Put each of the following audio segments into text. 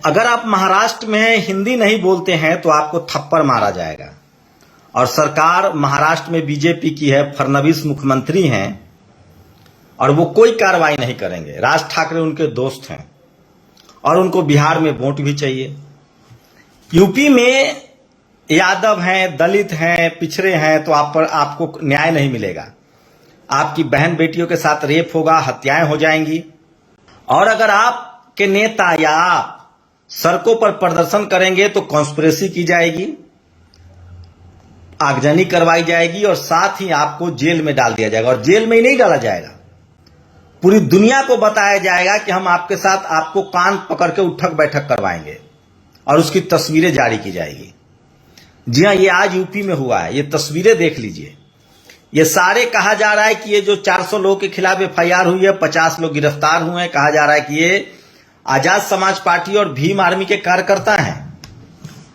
अगर आप महाराष्ट्र में हिंदी नहीं बोलते हैं तो आपको थप्पड़ मारा जाएगा। और सरकार महाराष्ट्र में बीजेपी की है, फडणवीस मुख्यमंत्री हैं और वो कोई कार्रवाई नहीं करेंगे। राज ठाकरे उनके दोस्त हैं और उनको बिहार में वोट भी चाहिए। यूपी में यादव हैं, दलित हैं, पिछड़े हैं, तो आपको न्याय नहीं मिलेगा। आपकी बहन बेटियों के साथ रेप होगा, हत्याएं हो जाएंगी। और अगर आपके नेता या आप सड़कों पर प्रदर्शन करेंगे तो कॉन्स्पिरेसी की जाएगी, आगजनी करवाई जाएगी और साथ ही आपको जेल में डाल दिया जाएगा। और जेल में ही नहीं डाला जाएगा, पूरी दुनिया को बताया जाएगा कि हम आपके साथ आपको कान पकड़ के उठक बैठक करवाएंगे और उसकी तस्वीरें जारी की जाएगी। जी हां, ये आज यूपी में हुआ है, ये तस्वीरें देख लीजिए। ये सारे कहा जा रहा है कि ये जो 400 लोगों के खिलाफ एफआईआर हुई है, 50 लोग गिरफ्तार हुए हैं। कहा जा रहा है कि ये आजाद समाज पार्टी और भीम आर्मी के कार्यकर्ता हैं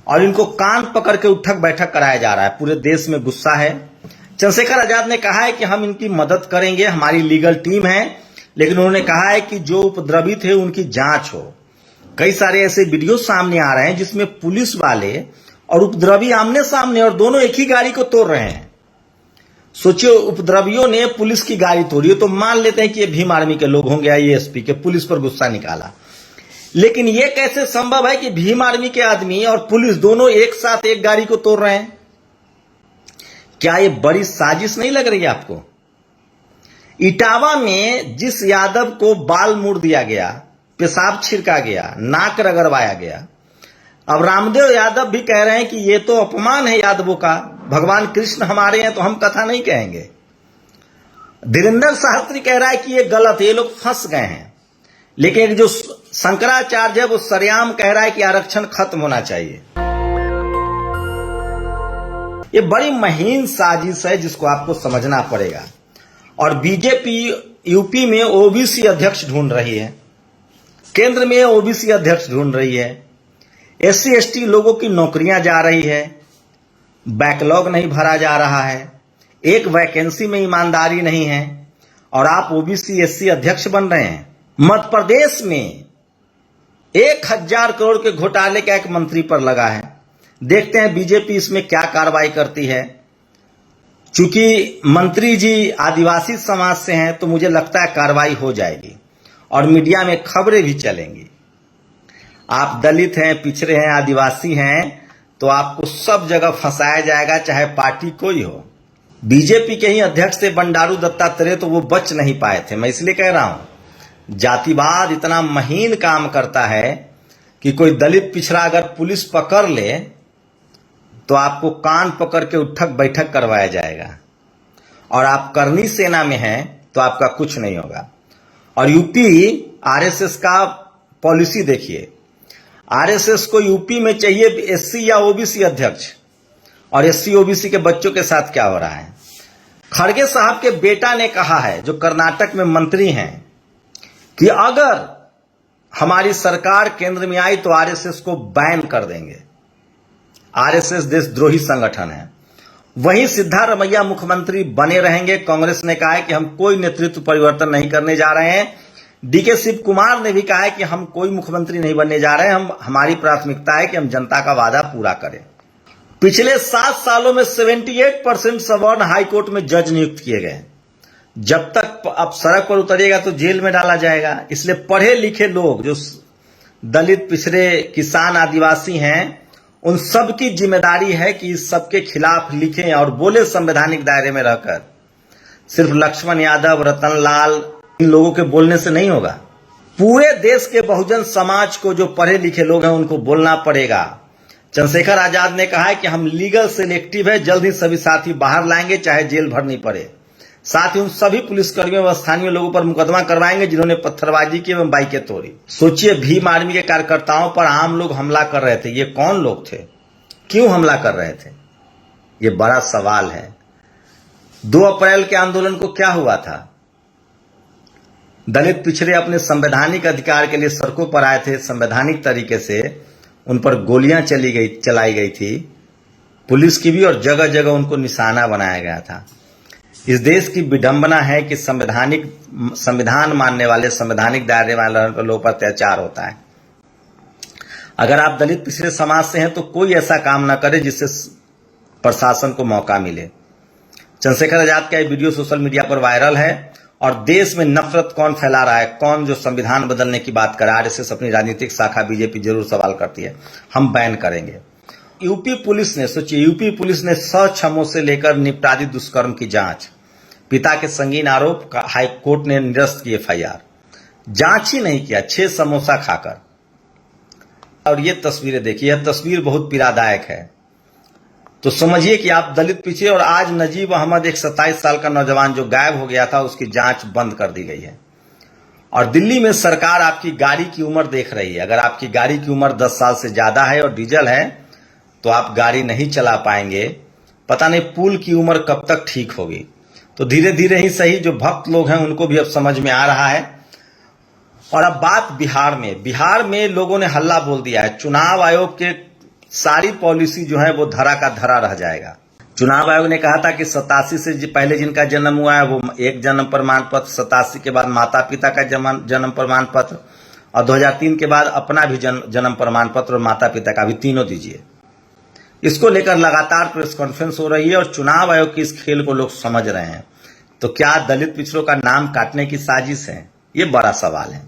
और इनको कान पकड़ के उठक बैठक कराया जा रहा है। पूरे देश में गुस्सा है। चंद्रशेखर आजाद ने कहा है कि हम इनकी मदद करेंगे, हमारी लीगल टीम है, लेकिन उन्होंने कहा है कि जो उपद्रवी थे उनकी जांच हो। कई सारे ऐसे वीडियो सामने आ रहे हैं जिसमें पुलिस वाले और उपद्रवी आमने सामने और दोनों एक ही गाड़ी को तोड़ रहे हैं। सोचिए, उपद्रवियों ने पुलिस की गाड़ी तोड़ी है तो मान लेते हैं कि ये भीम आर्मी के लोग होंगे, आईएएसपी के, पुलिस पर गुस्सा निकाला। लेकिन यह कैसे संभव है कि भीम आर्मी के आदमी और पुलिस दोनों एक साथ एक गाड़ी को तोड़ रहे हैं? क्या यह बड़ी साजिश नहीं लग रही है आपको? इटावा में जिस यादव को बाल मूड़ दिया गया, पेशाब छिड़का गया, नाक रगड़वाया गया, अब रामदेव यादव भी कह रहे हैं कि यह तो अपमान है यादवों का, भगवान कृष्ण हमारे हैं तो हम कथा नहीं कहेंगे। धीरेंद्र शास्त्री कह रहा है कि यह गलत है, ये लोग फंस गए हैं। लेकिन जो शंकराचार्य है वो सरेआम कह रहा है कि आरक्षण खत्म होना चाहिए। ये बड़ी महीन साजिश है जिसको आपको समझना पड़ेगा। और बीजेपी यूपी में ओबीसी अध्यक्ष ढूंढ रही है, केंद्र में ओबीसी अध्यक्ष ढूंढ रही है, एससी एसटी लोगों की नौकरियां जा रही है, बैकलॉग नहीं भरा जा रहा है, एक वैकेंसी में ईमानदारी नहीं है और आप ओबीसी एससी अध्यक्ष बन रहे हैं। मध्य प्रदेश में 1000 करोड़ के घोटाले का एक मंत्री पर लगा है। देखते हैं बीजेपी इसमें क्या कार्रवाई करती है। चूंकि मंत्री जी आदिवासी समाज से हैं तो मुझे लगता है कार्रवाई हो जाएगी और मीडिया में खबरें भी चलेंगी। आप दलित हैं, पिछड़े हैं, आदिवासी हैं तो आपको सब जगह फंसाया जाएगा, चाहे पार्टी कोई हो। बीजेपी के ही अध्यक्ष थे बंडारू दत्तात्रेय, तो वो बच नहीं पाए थे। मैं इसलिए कह रहा हूं, जातिवाद इतना महीन काम करता है कि कोई दलित पिछड़ा अगर पुलिस पकड़ ले तो आपको कान पकड़ के उठक बैठक करवाया जाएगा। और आप करनी सेना में हैं तो आपका कुछ नहीं होगा। और यूपी आरएसएस का पॉलिसी देखिए, आरएसएस को यूपी में चाहिए एससी या ओबीसी अध्यक्ष, और एससी ओबीसी के बच्चों के साथ क्या हो रहा है। खड़गे साहब के बेटा ने कहा है, जो कर्नाटक में मंत्री हैं, कि अगर हमारी सरकार केंद्र में आई तो आरएसएस को बैन कर देंगे। आरएसएस देशद्रोही संगठन है। वहीं सिद्धारमैया मुख्यमंत्री बने रहेंगे। कांग्रेस ने कहा है कि हम कोई नेतृत्व परिवर्तन नहीं करने जा रहे हैं। डीके शिव कुमार ने भी कहा है कि हम कोई मुख्यमंत्री नहीं बनने जा रहे हैं, हमारी प्राथमिकता है कि हम जनता का वादा पूरा करें। पिछले 7 सालों में 78% सवर्ण हाईकोर्ट में जज नियुक्त किए गए। जब तक अब सड़क पर उतरेगा तो जेल में डाला जाएगा। इसलिए पढ़े लिखे लोग, जो दलित, पिछड़े, किसान, आदिवासी हैं, उन सब की जिम्मेदारी है कि इस सबके खिलाफ लिखें और बोले संवैधानिक दायरे में रहकर। सिर्फ लक्ष्मण यादव, रतन लाल, इन लोगों के बोलने से नहीं होगा। पूरे देश के बहुजन समाज को, जो पढ़े लिखे लोग हैं, उनको बोलना पड़ेगा। चंद्रशेखर आजाद ने कहा है कि हम लीगल सिलेक्टिव है, जल्द ही सभी साथी बाहर लाएंगे, चाहे जेल भरनी पड़े। साथ ही उन सभी पुलिसकर्मियों व स्थानीय लोगों पर मुकदमा करवाएंगे जिन्होंने पत्थरबाजी की एवं बाइकें तोड़ी। सोचिए, भीम आर्मी के कार्यकर्ताओं पर आम लोग हमला कर रहे थे। ये कौन लोग थे, क्यों हमला कर रहे थे, ये बड़ा सवाल है। 2 अप्रैल के आंदोलन को क्या हुआ था? दलित पिछड़े अपने संवैधानिक अधिकार के लिए सड़कों पर आए थे। संवैधानिक तरीके से उन पर गोलियां चलाई गई थी, पुलिस की भी, और जगह जगह उनको निशाना बनाया गया था। इस देश की विडंबना है कि संविधान मानने वाले, संवैधानिक दायरे वाले लोगों पर अत्याचार होता है। अगर आप दलित पिछड़े समाज से हैं तो कोई ऐसा काम ना करे जिससे प्रशासन को मौका मिले। चंद्रशेखर आजाद का ये वीडियो सोशल मीडिया पर वायरल है और देश में नफरत कौन फैला रहा है, कौन जो संविधान बदलने की बात कर रहा है, आरएसएस अपनी राजनीतिक शाखा बीजेपी जरूर सवाल करती है, हम बैन करेंगे। यूपी पुलिस ने, सोचिए, यूपी पुलिस ने 100 छमों से लेकर निपटादी दुष्कर्म की जांच, पिता के संगीन आरोप का हाई कोर्ट ने निरस्त की एफआईआर, जांच ही नहीं किया, 6 समोसा खाकर। और ये तस्वीरें देखिए, यह तस्वीर बहुत पीड़ादायक है। तो समझिए कि आप दलित पीछे, और आज नजीब अहमद एक 27 साल का नौजवान जो गायब हो गया था, उसकी जांच बंद कर दी गई है। और दिल्ली में सरकार आपकी गाड़ी की उम्र देख रही है। अगर आपकी गाड़ी की उम्र 10 साल से ज्यादा है और डीजल है तो आप गाड़ी नहीं चला पाएंगे। पता नहीं पुल की उम्र कब तक ठीक होगी। तो धीरे धीरे ही सही, जो भक्त लोग हैं उनको भी अब समझ में आ रहा है। और अब बात बिहार में लोगों ने हल्ला बोल दिया है। चुनाव आयोग के सारी पॉलिसी जो है वो धरा का धरा रह जाएगा। चुनाव आयोग ने कहा था कि 87 से पहले जिनका जन्म हुआ है वो एक जन्म प्रमाण पत्र, 87 के बाद माता पिता का जन्म प्रमाण पत्र, और 2003 के बाद अपना भी जन्म प्रमाण पत्र और माता पिता का भी, तीनों दीजिए। इसको लेकर लगातार प्रेस कॉन्फ्रेंस हो रही है और चुनाव आयोग की इस खेल को लोग समझ रहे हैं। तो क्या दलित पिछड़ों का नाम काटने की साजिश है? ये बड़ा सवाल है।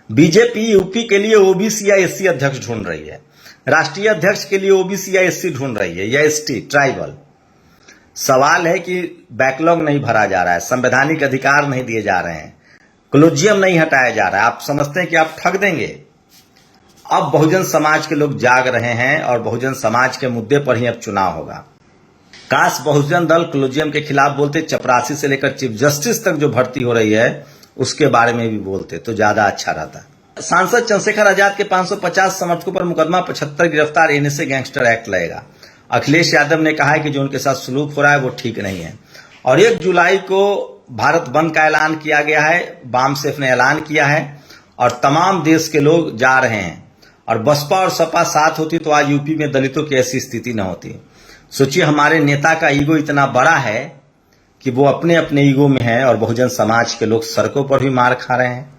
बीजेपी यूपी के लिए ओबीसी या एससी अध्यक्ष ढूंढ रही है, राष्ट्रीय अध्यक्ष के लिए ओबीसी या एससी ढूंढ रही है, या एसटी ट्राइबल। सवाल है कि बैकलॉग नहीं भरा जा रहा है, संवैधानिक अधिकार नहीं दिए जा रहे हैं, कॉलेजियम नहीं हटाया जा रहा है। आप समझते हैं कि आप ठग देंगे। अब बहुजन समाज के लोग जाग रहे हैं और बहुजन समाज के मुद्दे पर ही अब चुनाव होगा। काश बहुजन दल कॉलेजियम के खिलाफ बोलते, चपरासी से लेकर चीफ जस्टिस तक जो भर्ती हो रही है उसके बारे में भी बोलते तो ज्यादा अच्छा रहता। सांसद चंद्रशेखर आजाद के 550 समर्थकों पर मुकदमा, 75 गिरफ्तार, एनएसए गैंगस्टर एक्ट लगेगा। अखिलेश यादव ने कहा है कि जो उनके साथ सलूक हो रहा है वो ठीक नहीं है। और 1 जुलाई को भारत बंद का ऐलान किया गया है, बामसेफ ने ऐलान किया है और तमाम देश के लोग जा रहे हैं। और बसपा और सपा साथ होती तो आज यूपी में दलितों की ऐसी स्थिति न होती। सोचिए, हमारे नेता का ईगो इतना बड़ा है कि वो अपने अपने ईगो में है और बहुजन समाज के लोग सड़कों पर भी मार खा रहे हैं।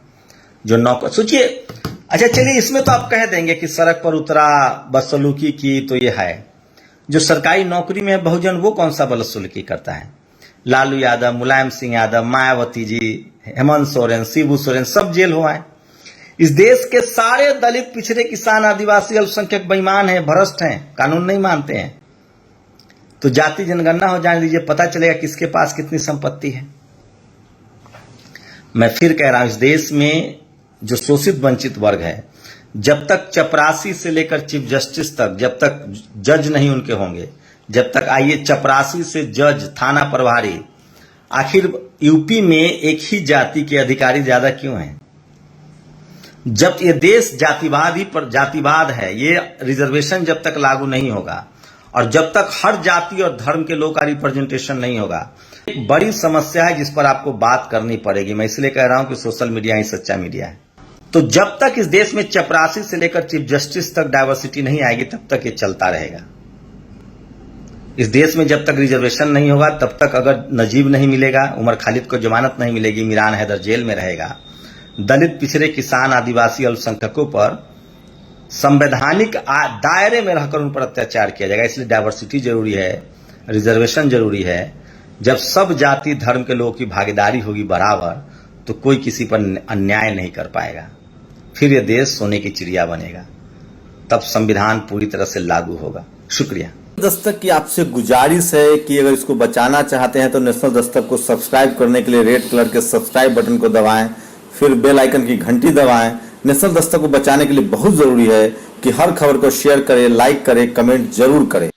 जो नौकर, सोचिए, अच्छा चलिए, इसमें तो आप कह देंगे कि सड़क पर उतरा, बदसलूकी की, तो ये है। जो सरकारी नौकरी में है बहुजन, वो कौन सा बदसलूकी करता है? लालू यादव, मुलायम सिंह यादव, मायावती जी, हेमंत सोरेन, शिबू सोरेन, सब जेल हुआ है। इस देश के सारे दलित, पिछड़े, किसान, आदिवासी, अल्पसंख्यक बेईमान हैं, भ्रष्ट हैं, कानून नहीं मानते हैं। तो जाति जनगणना हो जाने दीजिए, पता चलेगा किसके पास कितनी संपत्ति है। मैं फिर कह रहा हूं, इस देश में जो शोषित वंचित वर्ग है, जब तक चपरासी से लेकर चीफ जस्टिस तक, जब तक जज नहीं उनके होंगे, जब तक, आइए, चपरासी से जज, थाना प्रभारी, आखिर यूपी में एक ही जाति के अधिकारी ज्यादा क्यों हैं? जब ये देश जातिवाद ही पर जातिवाद है, ये रिजर्वेशन जब तक लागू नहीं होगा और जब तक हर जाति और धर्म के लोग का रिप्रेजेंटेशन नहीं होगा, एक बड़ी समस्या है जिस पर आपको बात करनी पड़ेगी। मैं इसलिए कह रहा हूं कि सोशल मीडिया ही सच्चा मीडिया है। तो जब तक इस देश में चपरासी से लेकर चीफ जस्टिस तक डाइवर्सिटी नहीं आएगी, तब तक ये चलता रहेगा। इस देश में जब तक रिजर्वेशन नहीं होगा, तब तक अगर नजीब नहीं मिलेगा, उमर खालिद को जमानत नहीं मिलेगी, मिरान हैदर जेल में रहेगा, दलित, पिछड़े, किसान, आदिवासी, अल्पसंख्यकों पर संवैधानिक दायरे में रहकर उन पर अत्याचार किया जाएगा। इसलिए डाइवर्सिटी जरूरी है, रिजर्वेशन जरूरी है। जब सब जाति धर्म के लोगों की भागीदारी होगी बराबर, तो कोई किसी पर अन्याय नहीं कर पाएगा। फिर यह देश सोने की चिड़िया बनेगा, तब संविधान पूरी तरह से लागू होगा। शुक्रिया। दस्तक की आपसे गुजारिश है कि अगर इसको बचाना चाहते हैं तो नेशनल दस्तक को सब्सक्राइब करने के लिए रेड कलर के सब्सक्राइब बटन को दबाएं, फिर बेल आइकन की घंटी दबाएं। नेशनल दस्तक को बचाने के लिए बहुत जरूरी है कि हर खबर को शेयर करें, लाइक करें, कमेंट जरूर करें।